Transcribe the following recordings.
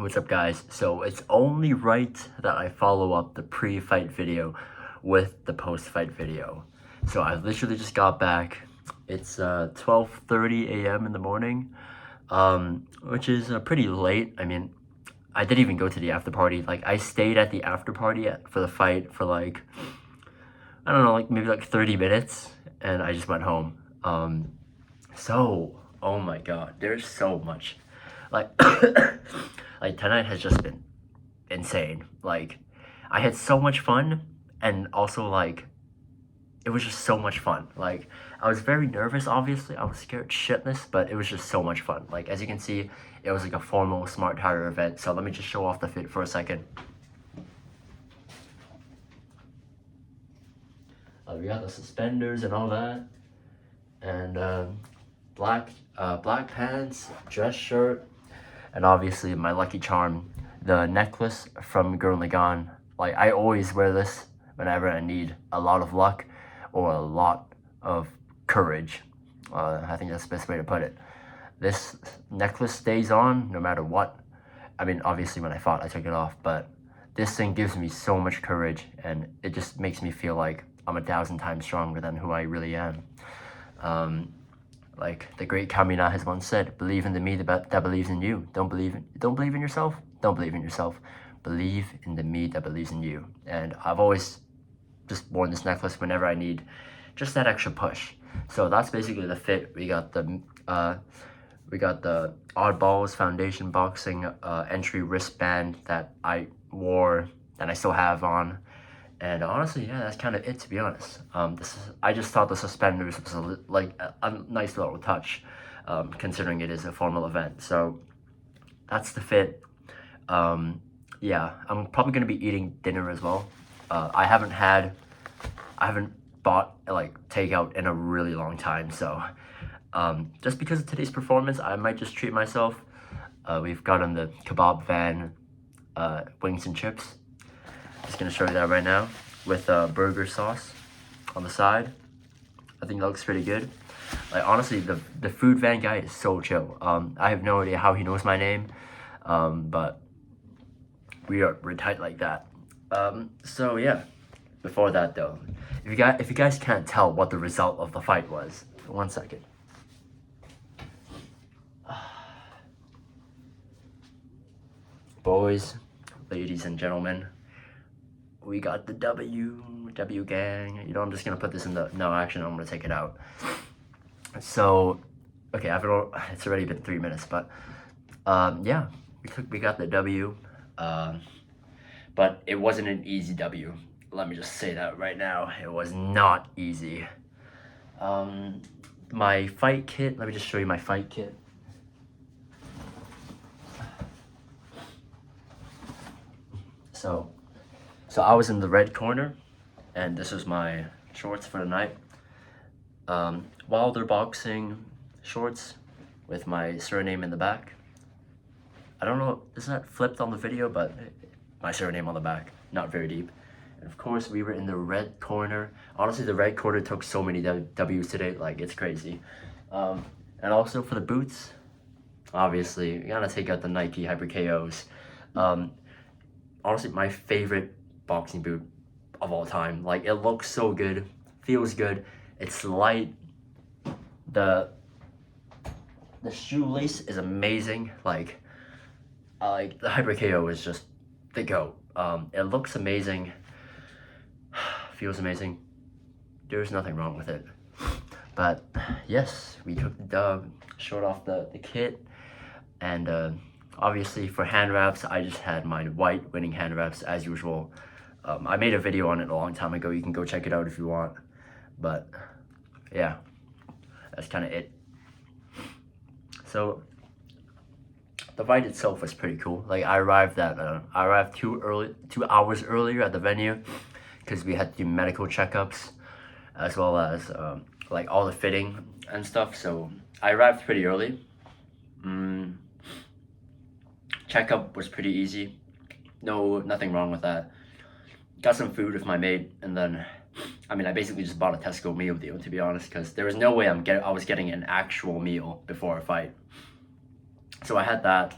What's up, guys? So it's only right that I follow up the pre-fight video with the post-fight video. So I literally just got back. It's 12:30 a.m. in the morning, which is pretty late. I mean, I didn't even go to the after party. Like, I stayed at the after party for the fight for like, I don't know, like maybe like 30 minutes, and I just went home. So, oh my god, there's so much. Like, like tonight has just been insane. Like, I had so much fun, and also like, it was just so much fun. Like, I was very nervous, obviously. I was scared shitless, but it was just so much fun. Like, as you can see, it was like a formal Smart Tire event. So let me just show off the fit for a second. We got the suspenders and all that, and black pants, dress shirt, and obviously my lucky charm, the necklace from Gurren Lagann. Like, I always wear this whenever I need a lot of luck or a lot of courage. I think that's the best way to put it. This necklace stays on no matter what. I mean, obviously when I fought, I took it off, but this thing gives me so much courage, and it just makes me feel like I'm 1,000 times stronger than who I really am. Like the great Kamina has once said, believe in the me that believes in you. Don't believe in yourself? Don't believe in yourself. Believe in the me that believes in you. And I've always just worn this necklace whenever I need just that extra push. So that's basically the fit. We got the Oddballs Foundation Boxing entry wristband that I wore, that I still have on. And honestly, yeah, that's kind of it, to be honest. I just thought the suspenders was a nice little touch, considering it is a formal event. So that's the fit. Yeah, I'm probably gonna be eating dinner as well. I haven't bought like takeout in a really long time, so just because of today's performance, I might just treat myself. We've got on the Kebab van wings and chips. Just gonna show you that right now with burger sauce on the side. I think that looks pretty good. Like, honestly, the food van guy is so chill. I have no idea how he knows my name, but we're tight like that. So yeah. Before that though, if you guys can't tell what the result of the fight was, 1 second. Boys, ladies and gentlemen, we got the W gang. You know, I'm just gonna put this in the, no, actually, I'm gonna take it out. So, okay, it's already been 3 minutes, but yeah, we got the W, but it wasn't an easy W. Let me just say that right now. It was not easy. My fight kit, let me just show you my fight kit. So I was in the red corner, and this is my shorts for the night. Wilder Boxing shorts with my surname in the back. I don't know, is that flipped on the video, but my surname on the back, not very deep. And of course, we were in the red corner. Honestly, the red corner took so many W's today, like, it's crazy. And also for the boots, obviously, you gotta take out the Nike Hyper KOs. Honestly, my favorite boxing boot of all time. Like, it looks so good, feels good, it's light. The shoelace is amazing. Like the Hyper KO is just the GOAT. It looks amazing, feels amazing. There's nothing wrong with it. But yes, we took the dub, showed off the kit, and obviously for hand wraps, I just had my white winning hand wraps as usual. I made a video on it a long time ago. You can go check it out if you want. But yeah, that's kind of it. So the fight itself was pretty cool. Like, I arrived 2 hours earlier at the venue because we had to do medical checkups as well as like all the fitting and stuff. So I arrived pretty early. Checkup was pretty easy. Nothing wrong with that. Got some food with my mate, and then, I mean, I basically just bought a Tesco meal deal, to be honest, because there was no way I was getting an actual meal before a fight. So I had that.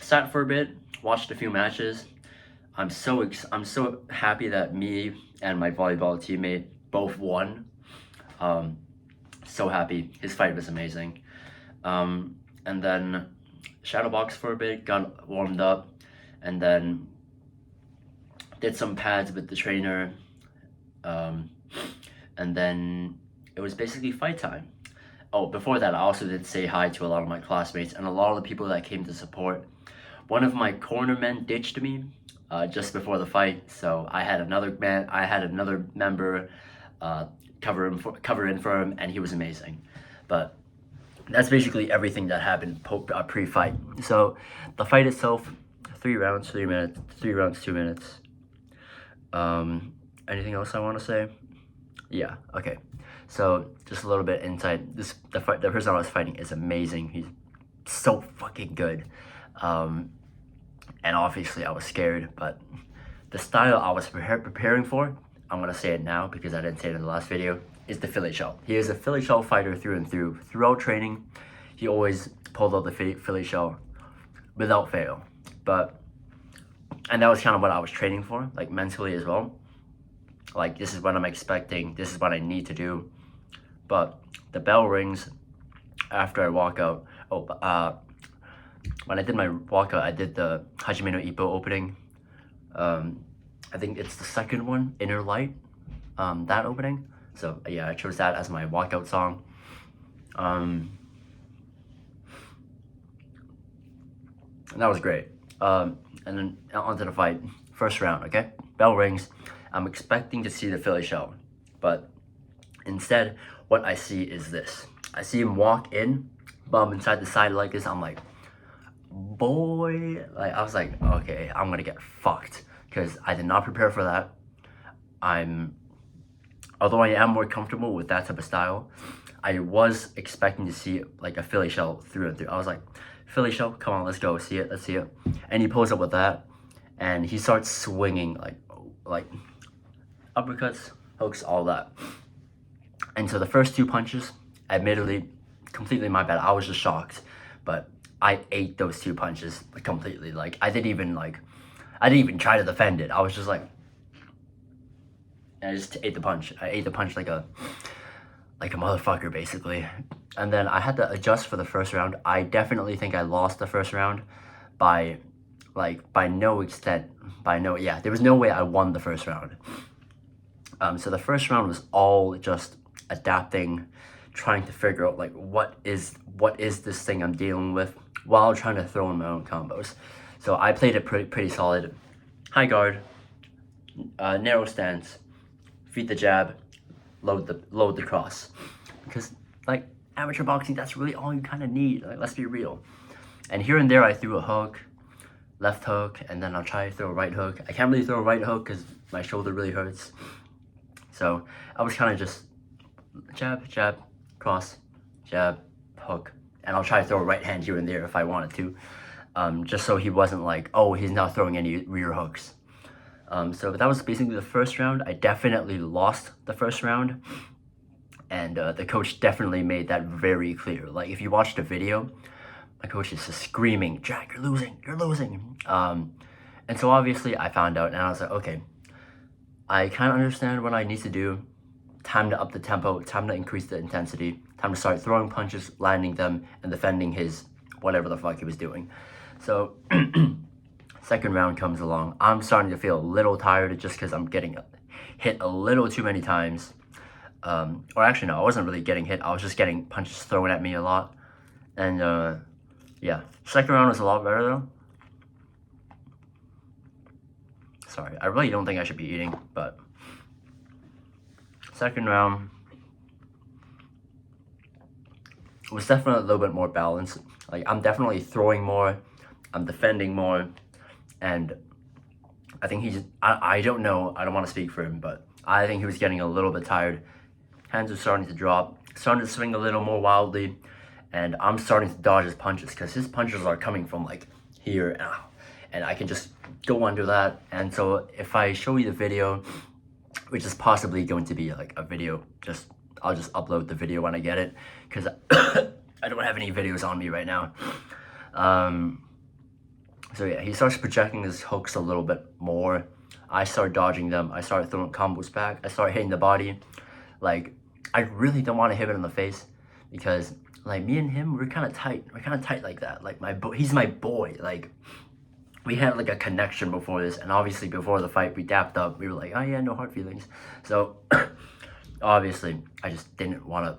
sat for a bit, watched a few matches. I'm so happy that me and my volleyball teammate both won. So happy. His fight was amazing. And then shadowbox for a bit, got warmed up, and then did some pads with the trainer. And then it was basically fight time. Oh, before that, I also did say hi to a lot of my classmates and a lot of the people that came to support. One of my cornermen ditched me just before the fight, so I had another member cover in for him, and he was amazing. But that's basically everything that happened pre-fight. So the fight itself, 3 rounds, 3 minutes, 3 rounds, 2 minutes. Anything else I want to say? Yeah, okay. So just a little bit insight. The person I was fighting is amazing. He's so fucking good. And obviously I was scared, but the style I was preparing for, I'm gonna say it now because I didn't say it in the last video, is the Philly shell. He is a Philly shell fighter through and through. Throughout training, he always pulled out the Philly shell without fail. And that was kind of what I was training for, like mentally as well. Like, this is what I'm expecting, this is what I need to do. But the bell rings after I walk out. When I did my walkout, I did the Hajime no Ippo opening. I think it's the second one, Inner Light, that opening. So yeah, I chose that as my walkout song. And that was great. And then onto the fight. First round, okay? Bell rings. I'm expecting to see the Philly shell, but instead, what I see is this. I see him walk in, bum inside the side like this. I'm like, boy, like I was like, okay, I'm gonna get fucked because I did not prepare for that. Although I am more comfortable with that type of style, I was expecting to see like a Philly shell through and through. I was like, Philly shell, come on, let's go, let's see it. And he pulls up with that, and he starts swinging like uppercuts, hooks, all that. And so the first 2 punches, admittedly, completely my bad. I was just shocked, but I ate those 2 punches completely. Like I didn't even try to defend it. I was just like, and I just ate the punch. I ate the punch like a motherfucker, basically. And then I had to adjust for the first round. I definitely think I lost the first round by no extent. There was no way I won the first round. So the first round was all just adapting, trying to figure out like what is this thing I'm dealing with while trying to throw in my own combos. So I played it pretty solid. High guard, narrow stance, feed the jab, load the cross. Because like amateur boxing, that's really all you kind of need. Like, let's be real. And here and there I threw a hook, left hook, and then I'll try to throw a right hook. I can't really throw a right hook because my shoulder really hurts. So I was kind of just jab, jab, cross, jab, hook. And I'll try to throw a right hand here and there if I wanted to. Just so he wasn't like, oh, he's not throwing any rear hooks. So that was basically the first round. I definitely lost the first round. And the coach definitely made that very clear. Like, if you watch the video, my coach is just screaming, Jack, you're losing. And so obviously I found out and I was like, okay, I kind of understand what I need to do. Time to up the tempo, time to increase the intensity, time to start throwing punches, landing them, and defending his whatever the fuck he was doing. So, second round comes along. I'm starting to feel a little tired just because I'm getting hit a little too many times. Or actually, no, I wasn't really getting hit. I was just getting punches thrown at me a lot. And, yeah. Second round was a lot better, though. Sorry, I really don't think I should be eating, but second round was definitely a little bit more balanced. Like, I'm definitely throwing more, I'm defending more, and I think I don't know, I don't want to speak for him, but I think he was getting a little bit tired. Hands are starting to drop, starting to swing a little more wildly, and I'm starting to dodge his punches because his punches are coming from like here, and I can just go under that. And so if I show you the video, which is possibly going to be like a video, I'll just upload the video when I get it, because I don't have any videos on me right now. So yeah, he starts projecting his hooks a little bit more. I start dodging them. I start throwing combos back. I start hitting the body. Like, I really don't want to hit him in the face because, like, me and him, we're kind of tight. We're kind of tight like that. Like, he's my boy. Like, we had like a connection before this, and obviously before the fight, we dapped up. We were like, oh yeah, no hard feelings. So, obviously, I just didn't want to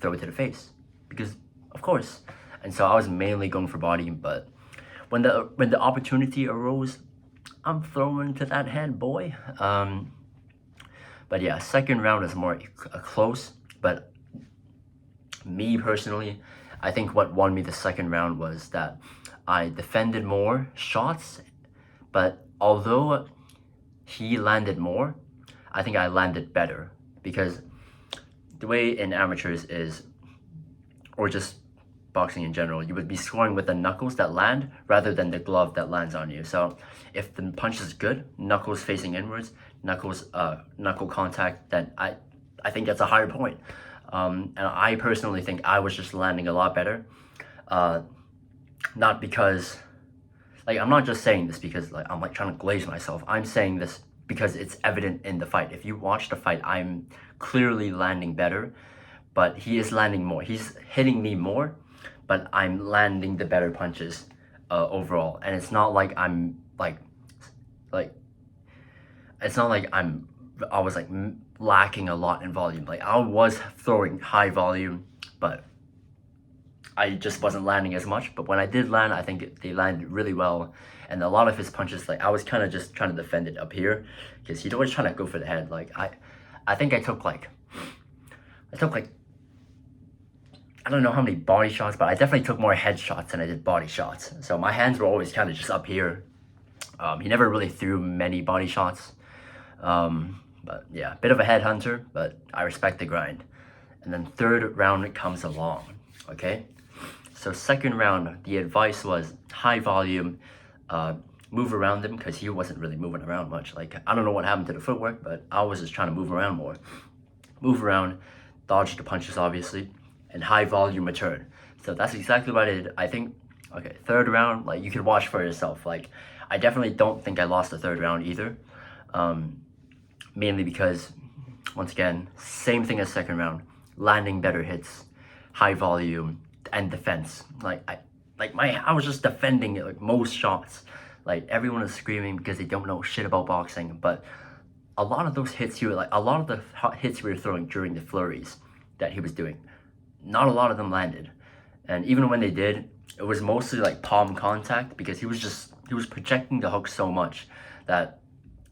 throw it to the face because, of course. And so I was mainly going for body, but when the opportunity arose, I'm throwing to that head, boy. But yeah, second round is more close. But me personally, I think what won me the second round was that I defended more shots, but although he landed more, I think I landed better because the way in amateurs is, or just boxing in general, you would be scoring with the knuckles that land rather than the glove that lands on you. So if the punch is good, knuckles facing inwards, knuckle contact, then I think that's a higher point. And I personally think I was just landing a lot better. Not because, like, I'm not just saying this because like I'm like trying to glaze myself. I'm saying this because it's evident in the fight. If you watch the fight, I'm clearly landing better, but he is landing more. He's hitting me more, but I'm landing the better punches overall. And it's not like I'm like it's not like I was like lacking a lot in volume. Like, I was throwing high volume, but I just wasn't landing as much. But when I did land, I think they landed really well. And a lot of his punches, like, I was kind of just trying to defend it up here because he'd always trying to go for the head. Like, I think I took like I don't know how many body shots, but I definitely took more head shots than I did body shots. So my hands were always kind of just up here. He never really threw many body shots. But yeah, bit of a headhunter, but I respect the grind. And then third round comes along, okay? So second round, the advice was high volume, move around him because he wasn't really moving around much. Like, I don't know what happened to the footwork, but I was just trying to move around more. Move around, dodge the punches, obviously, and high volume return. So that's exactly what I did. I think, okay, third round, like, you can watch for yourself. Like, I definitely don't think I lost the third round either. Mainly because, once again, same thing as second round, landing better hits, high volume, and defense. I was just defending it, like, most shots. Like, everyone is screaming because they don't know shit about boxing, but a lot of those hits you were, like, a lot of the hits we were throwing during the flurries that he was doing, not a lot of them landed. And even when they did, it was mostly like palm contact because he was projecting the hook so much that,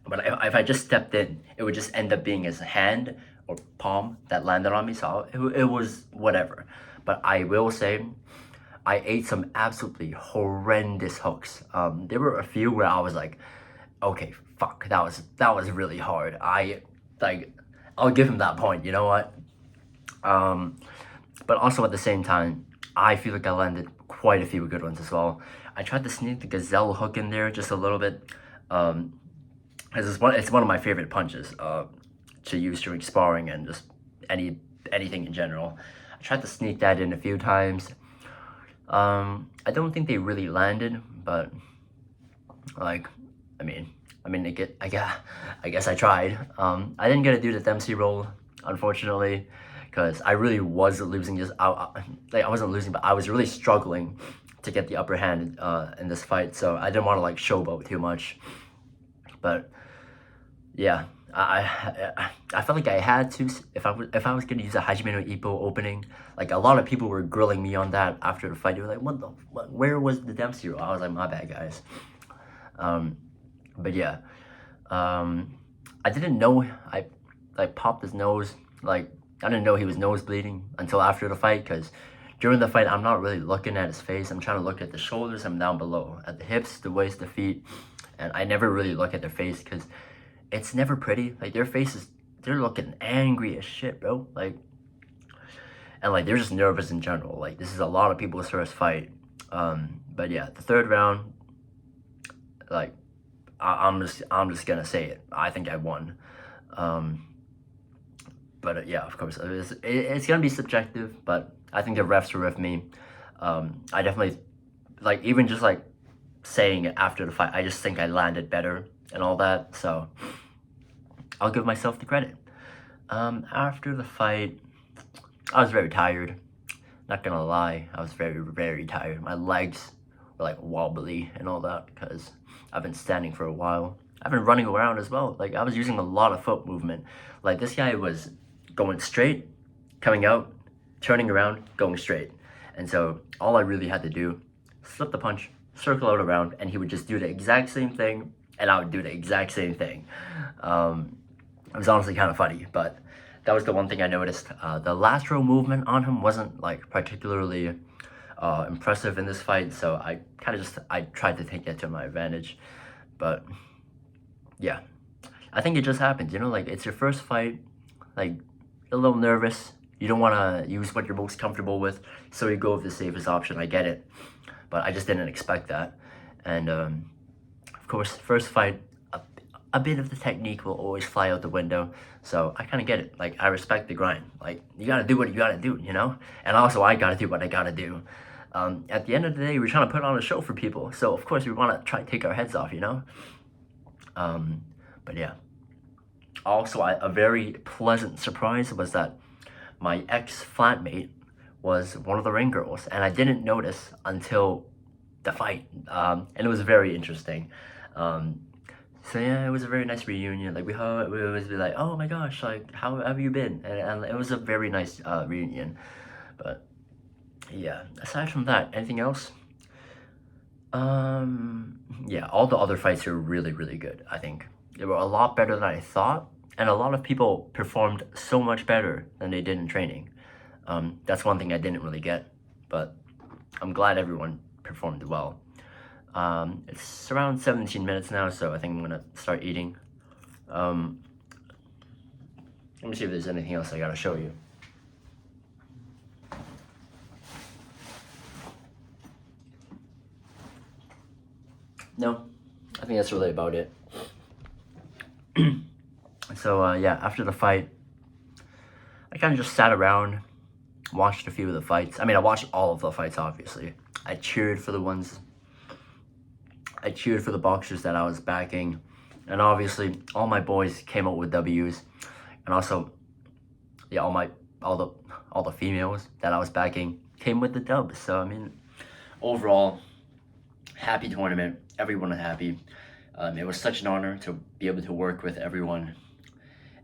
but if I just stepped in, it would just end up being his hand or palm that landed on me. So it was whatever. But I will say, I ate some absolutely horrendous hooks. There were a few where I was like, okay, fuck, that was really hard. I'll give him that point. You know what? But also at the same time, I feel like I landed quite a few good ones as well. I tried to sneak the gazelle hook in there just a little bit. It's one of my favorite punches to use during sparring and just anything in general. I tried to sneak that in a few times. I don't think they really landed, but like, I guess I tried. I didn't get to do the Dempsey roll, unfortunately, because I really was losing this. I wasn't losing, but I was really struggling to get the upper hand in this fight, so I didn't want to like showboat too much. But yeah, I felt like I had to if I was gonna use a Hajime no Ippo opening. Like, a lot of people were grilling me on that after the fight. They were like, where was the Dempsey roll? I was like, my bad, guys. But yeah, I didn't know I popped his nose. Like, I didn't know he was nose bleeding until after the fight, because during the fight I'm not really looking at his face. I'm trying to look at the shoulders and down below, at the hips, the waist, the feet, and I never really look at their face because it's never pretty. Like, their faces, they're looking angry as shit, bro. Like, and like, they're just nervous in general. Like, this is a lot of people's first fight. But yeah, the third round, like, I'm just gonna say it. I think I won. But yeah, of course, it's gonna be subjective. But I think the refs were with me. I definitely, like, even just like saying it after the fight. I just think I landed better and all that, so I'll give myself the credit. After the fight, I was very tired. Not gonna lie, I was very, very tired. My legs were like wobbly and all that because I've been standing for a while. I've been running around as well. Like I was using a lot of foot movement. Like this guy was going straight, coming out, turning around, going straight. And so all I really had to do, slip the punch, circle out around, and he would just do the exact same thing, and I would do the exact same thing. It was honestly kind of funny, but that was the one thing I noticed. The lateral movement on him wasn't like particularly impressive in this fight, so I tried to take that to my advantage. But yeah, I think it just happened, you know, like it's your first fight, like a little nervous. You don't want to use what you're most comfortable with, so you go with the safest option. I get it, but I just didn't expect that. And of course, first fight, a bit of the technique will always fly out the window. So I kind of get it. Like I respect the grind. Like you got to do what you got to do, you know? And also I got to do what I got to do. At the end of the day, we're trying to put on a show for people. So of course we want to try to take our heads off, you know? But yeah. Also, a very pleasant surprise was that my ex-flatmate was one of the ring girls. And I didn't notice until the fight. And it was very interesting. So yeah, it was a very nice reunion. Like we always be like, oh my gosh, like how have you been? And it was a very nice reunion. But yeah, aside from that, anything else? Yeah, all the other fights were really, really good. I think they were a lot better than I thought, and a lot of people performed so much better than they did in training. That's one thing I didn't really get, but I'm glad everyone performed well. It's around 17 minutes now, so I think I'm gonna start eating. Let me see if there's anything else I gotta show you. No, I think that's really about it. So yeah, after the fight, I kind of just sat around, watched a few of the fights. I mean, I watched all of the fights, obviously. I cheered for the boxers that I was backing, and obviously all my boys came out with W's, and also yeah, all the females that I was backing came with the dubs. So I mean, overall, happy tournament. Everyone was happy. It was such an honor to be able to work with everyone,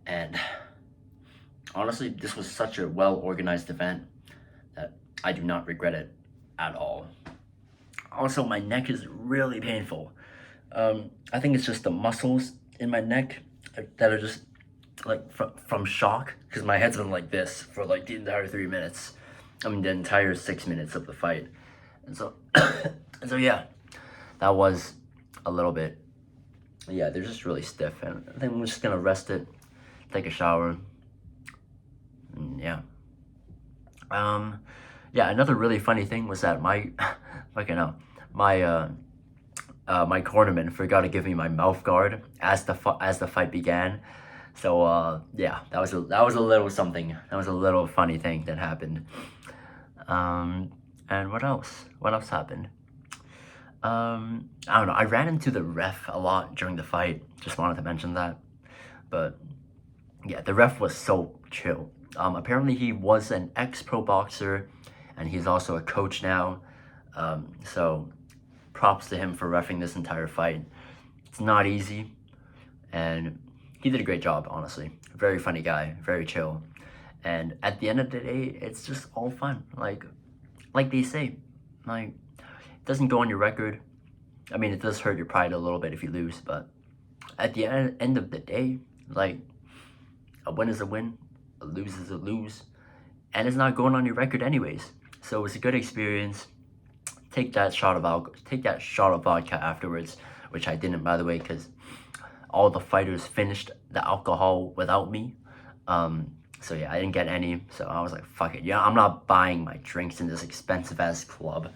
and honestly, this was such a well-organized event that I do not regret it at all. Also, my neck is really painful. I think it's just the muscles in my neck that are just like from shock, because my head's been like this for like the entire 3 minutes. I mean, the entire 6 minutes of the fight. And so, yeah, that was a little bit, yeah, they're just really stiff. And I think I'm just gonna rest it, take a shower, and yeah. Yeah, another really funny thing was that my my cornerman forgot to give me my mouth guard as the fight began. So yeah, that was a little something. That was a little funny thing that happened. And what else? What else happened? I don't know. I ran into the ref a lot during the fight. Just wanted to mention that. But yeah, the ref was so chill. Apparently he was an ex-pro boxer, and he's also a coach now. So props to him for reffing this entire fight. It's not easy, and he did a great job, honestly. Very funny guy, very chill. And at the end of the day, it's just all fun. Like they say, like, it doesn't go on your record. I mean, it does hurt your pride a little bit if you lose, but at the end of the day, like, a win is a win, a lose is a lose, and it's not going on your record anyways. So it's a good experience. Take that shot of vodka afterwards, which I didn't, by the way, because all the fighters finished the alcohol without me. So yeah, I didn't get any. So I was like, fuck it. Yeah, I'm not buying my drinks in this expensive ass club.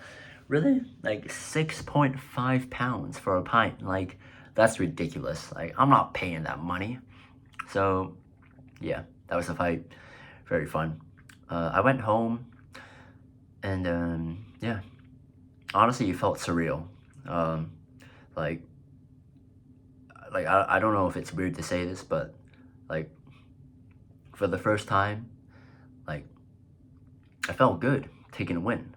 Really? Like 6.5 pounds for a pint. Like, that's ridiculous. Like, I'm not paying that money. So yeah, that was the fight. Very fun. I went home, and yeah, honestly, it felt surreal. like I don't know if it's weird to say this, but like for the first time, like I felt good taking a win.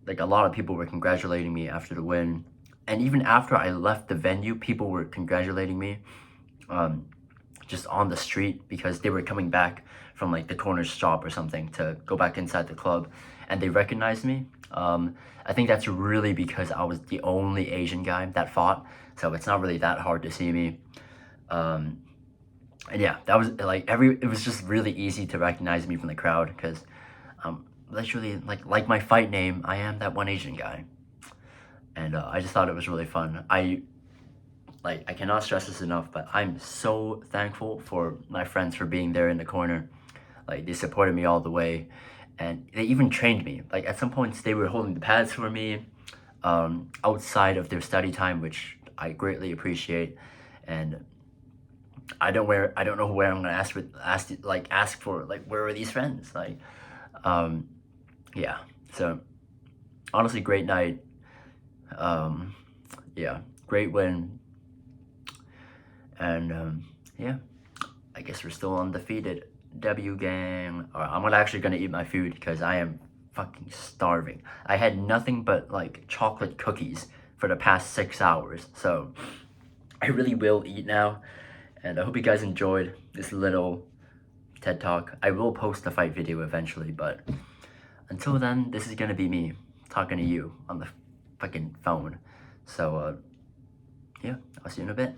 Like a lot of people were congratulating me after the win, and even after I left the venue, people were congratulating me, just on the street because they were coming back from like the corner shop or something to go back inside the club, and they recognized me. I think that's really because I was the only Asian guy that fought, so it's not really that hard to see me. And yeah, that was like it was just really easy to recognize me from the crowd because literally like my fight name, I am that one Asian guy. And I just thought it was really fun. I cannot stress this enough, but I'm so thankful for my friends for being there in the corner. Like they supported me all the way, and they even trained me. Like at some points they were holding the pads for me, outside of their study time, which I greatly appreciate. And I don't know where I'm gonna ask for like where are these friends? Like, yeah. So honestly, great night. Yeah, great win. And yeah, I guess we're still undefeated. W gang. Alright, I'm actually gonna eat my food because I am fucking starving. I had nothing but like chocolate cookies for the past 6 hours, so I really will eat now. And I hope you guys enjoyed this little TED Talk. I will post the fight video eventually, but until then, this is gonna be me talking to you on the fucking phone. So yeah, I'll see you in a bit.